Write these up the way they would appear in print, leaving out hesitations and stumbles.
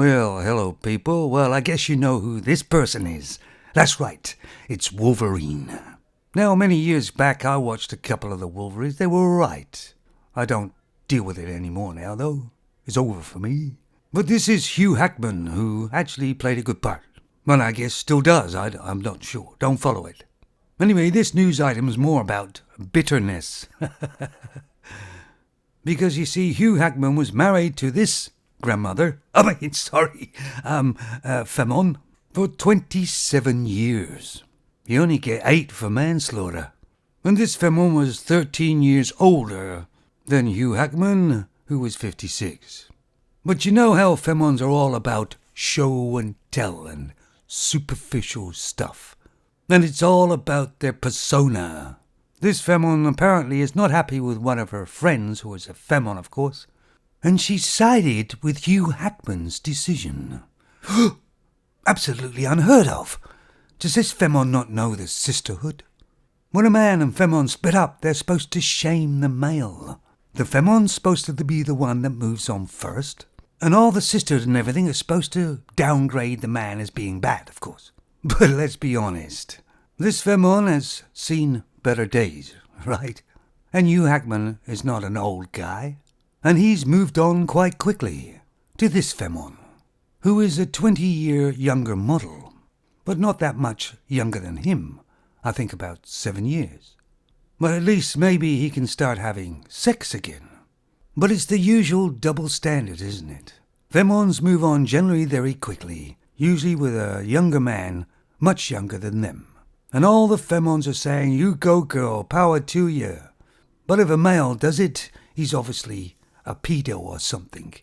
Well, hello, people. Well, I guess you know who this person is. That's right, it's Wolverine. Now, many years back, I watched a couple of the Wolverines. They were alright. I don't deal with it anymore now, though. It's over for me. But this is Hugh Jackman, who actually played a good part. Well, I guess still does. I'm not sure. Don't follow it. Anyway, this news item is more about bitterness. Because you see, Hugh Jackman was married to this Femon, for 27 years. You only get 8 for manslaughter. And this Femon was 13 years older than Hugh Jackman, who was 56. But you know how Femons are all about show and tell and superficial stuff. And it's all about their persona. This Femon apparently is not happy with one of her friends, who is a Femon, of course, and she sided with Hugh Jackman's decision. Absolutely unheard of. Does this Femon not know the sisterhood? When a man and Femon split up, they're supposed to shame the male. The Femon's supposed to be the one that moves on first, and all the sisters and everything are supposed to downgrade the man as being bad, of course. But let's be honest. This Femon has seen better days, right? And Hugh Jackman is not an old guy. And he's moved on quite quickly to this Femon, who is a 20-year younger model, but not that much younger than him. I think about 7 years. But at least maybe he can start having sex again. But it's the usual double standard, isn't it? Femons move on generally very quickly, usually with a younger man, much younger than them. And all the Femons are saying, "You go girl, power to you." But if a male does it, he's obviously a pedo or something.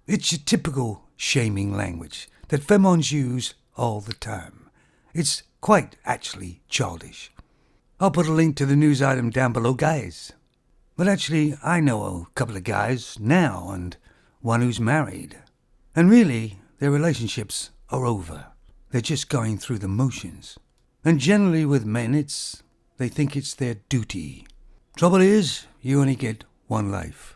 It's your typical shaming language that Femons use all the time. It's quite actually childish. I'll put a link to the news item down below, guys. But actually, I know a couple of guys now and one who's married. And really, their relationships are over. They're just going through the motions. And generally with men, they think it's their duty. Trouble is, you only get one life.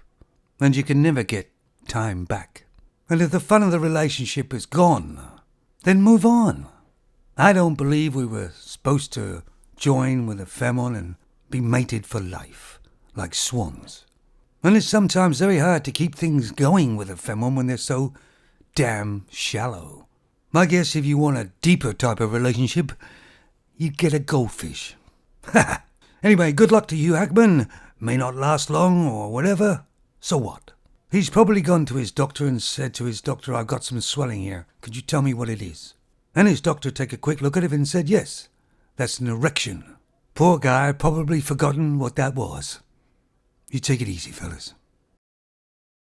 And you can never get time back. And if the fun of the relationship is gone, then move on. I don't believe we were supposed to join with a Femon and be mated for life, like swans. And it's sometimes very hard to keep things going with a Femon when they're so damn shallow. I guess if you want a deeper type of relationship, you'd get a goldfish. Anyway, good luck to Hugh Jackman. May not last long or whatever. So what? He's probably gone to his doctor and said to his doctor, "I've got some swelling here. Could you tell me what it is?" And his doctor took a quick look at him and said, "Yes, that's an erection." Poor guy, probably forgotten what that was. You take it easy, fellas.